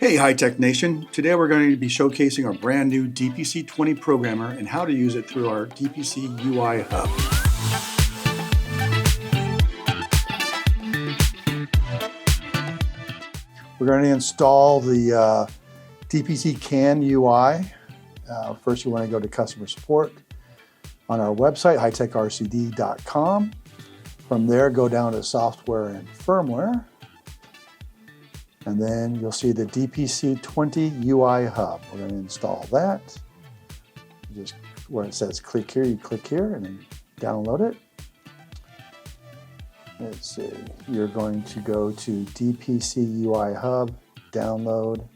Hey Hitec Nation, today we're going to be showcasing our brand new DPC 20 programmer and how to use it through our DPC UI hub. We're going to install the DPC CAN UI. First you want to go to customer support on our website, hitecrcd.com. From there go down to software and firmware. And then you'll see the DPC 20 UI hub. We're going to install that. Just where it says click here, you click here and then download it. Let's see, you're going to go to DPC UI hub, download.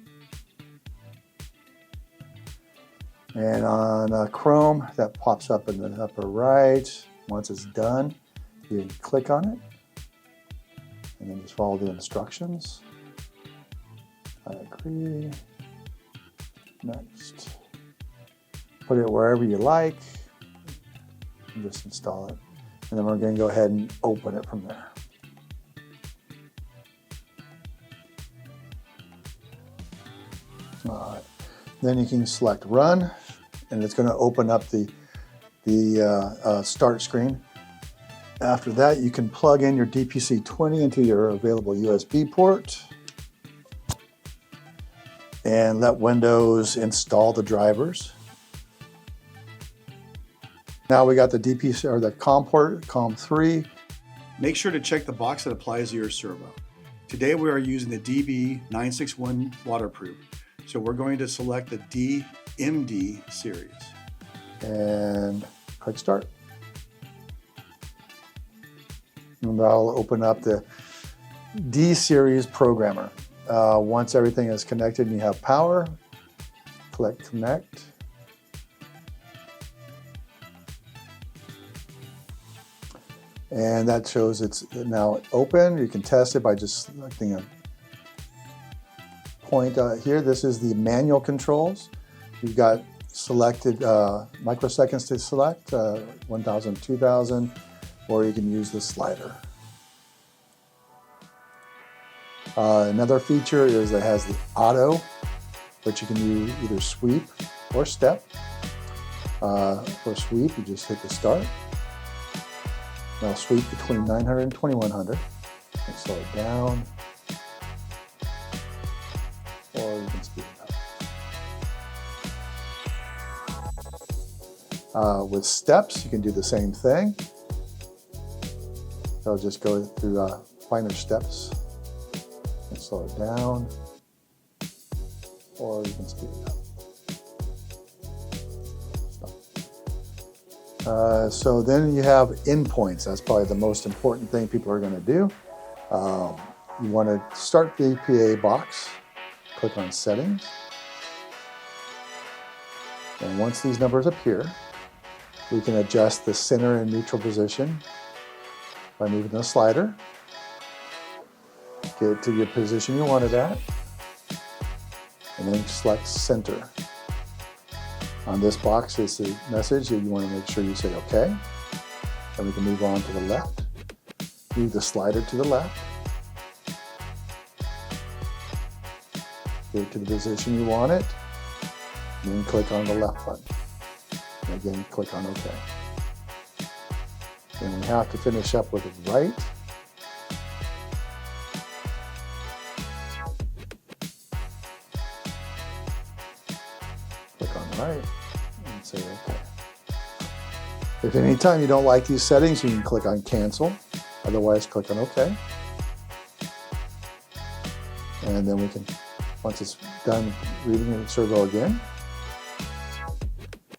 And on Chrome, that pops up in the upper right. Once it's done, you can click on it and then just follow the instructions. I agree. Next. Put it wherever you like. And just install it. And then we're going to go ahead and open it from there. All right. Then you can select Run, and it's going to open up the start screen. After that, you can plug in your DPC 20 into your available USB port. And let Windows install the drivers. Now we got the DPC or the COM port, COM3. Make sure to check the box that applies to your servo. Today we are using the DB961 waterproof. So we're going to select the DMD series. And click Start. And that'll open up the D series programmer. Once everything is connected and you have power, click Connect. And that shows it's now open. You can test it by just selecting a point here. This is the manual controls. You've got selected microseconds to select, 1000, 2000, or you can use the slider. Another feature is it has the auto, which you can do either sweep or step. For sweep, you just hit the start. Now sweep between 900 and 2100 and slow it down, or you can speed it up. With steps, you can do the same thing. So just go through finer steps. Slow it down, or you can speed it up. So then you have endpoints. That's probably the most important thing people are going to do. You want to start the PA box, click on Settings, and once these numbers appear, we can adjust the center and neutral position by moving the slider. Get it to your position you want it at, and then select Center. On this box is the message that you want to make sure you say OK. Then we can move on to the left. Move the slider to the left. Get it to the position you want it, and then click on the left button. And again, click on OK. And we have to finish up with the right. Click on right and say OK. If at any time you don't like these settings, you can click on Cancel. Otherwise, click on OK. And then we can, once it's done reading the servo again,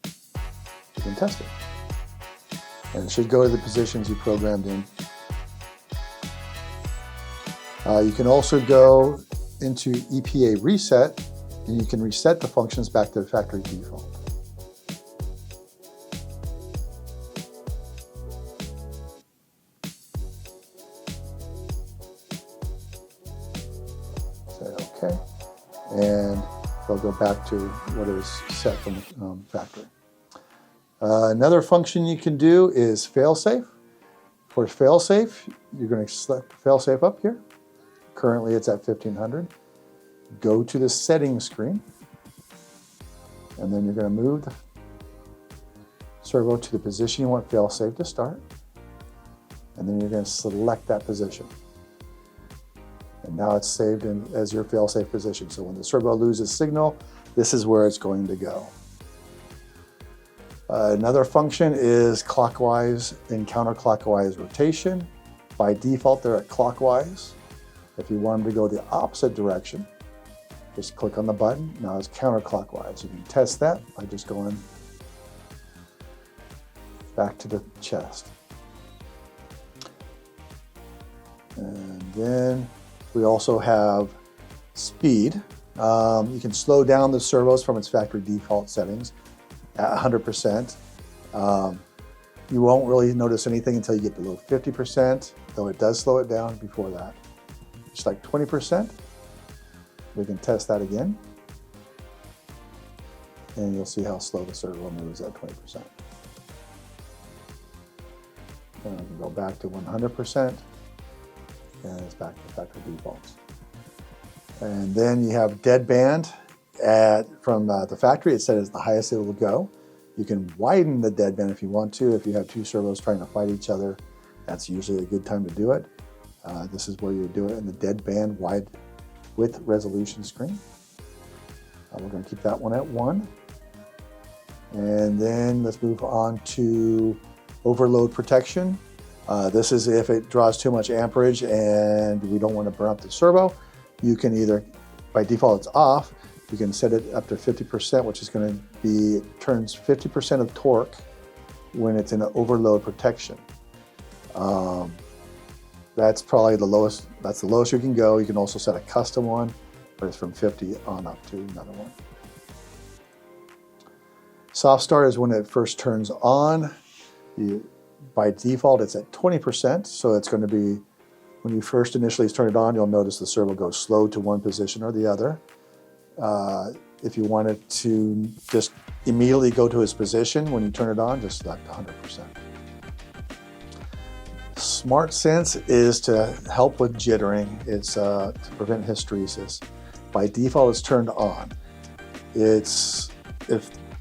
you can test it. And it should go to the positions you programmed in. You can also go into EPA Reset, and you can reset the functions back to the factory default. Say OK, and they'll go back to what is set from the factory. Another function you can do is Failsafe. For Failsafe, you're going to select Failsafe up here. Currently it's at 1500. go to the settings screen, and then you're going to move the servo to the position you want failsafe to start, and then you're going to select that position. And now it's saved as your failsafe position. So when the servo loses signal, this is where it's going to go. Another function is clockwise and counterclockwise rotation. By default, they're at clockwise. If you want them to go the opposite direction, just click on the button. Now it's counterclockwise. You can test that by just going back to the chest. And then we also have speed. You can slow down the servos from its factory default settings at 100%. You won't really notice anything until you get below 50%, though it does slow it down before that. Just like 20%. We can test that again. And you'll see how slow the servo moves at 20%. And I can go back to 100%, and it's back to factory defaults. And then you have deadband from the factory. It says the highest it will go. You can widen the deadband if you want to. If you have two servos trying to fight each other, that's usually a good time to do it. This is where you do it in the deadband wide width resolution screen. We're going to keep that one at 1. And then let's move on to overload protection. This is if it draws too much amperage and we don't want to burn up the servo. You can either, by default it's off, you can set it up to 50%, which is going to be, it turns 50% of torque when it's in an overload protection. That's probably the lowest, that's the lowest you can go. You can also set a custom one, but it's from 50 on up to another one. Soft start is when it first turns on. By default, it's at 20%, so it's going to be, when you first initially turn it on, you'll notice the servo goes slow to one position or the other. If you want it to just immediately go to its position when you turn it on, just select 100%. Smart Sense is to help with jittering. It's to prevent hysteresis. By default, it's turned on. If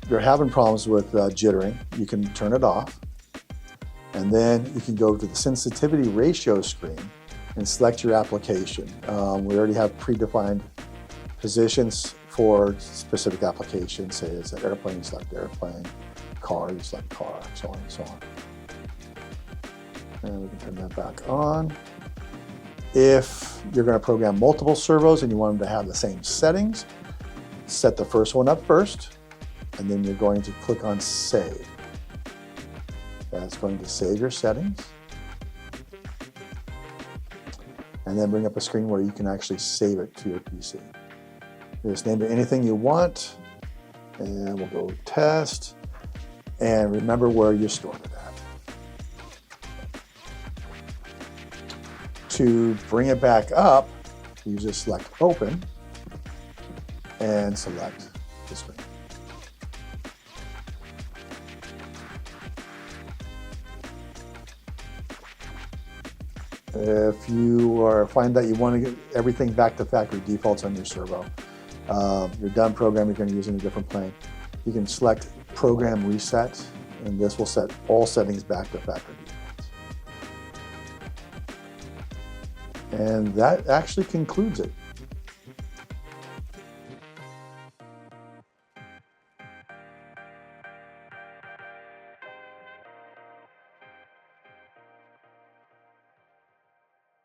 you're having problems with jittering, you can turn it off. And then you can go to the sensitivity ratio screen and select your application. We already have predefined positions for specific applications. Say it's an airplane, you select airplane, car, you select car, so on and so on. And we can turn that back on. If you're going to program multiple servos and you want them to have the same settings, set the first one up first, and then you're going to click on Save. That's going to save your settings. And then bring up a screen where you can actually save it to your PC. You just name it anything you want, and we'll go test, and remember where you stored it at. To bring it back up, you just select Open and select the screen. If you find that you want to get everything back to factory defaults on your servo, you're done programming, you're going to use in a different plane, you can select Program Reset, and this will set all settings back to factory defaults. And that actually concludes it.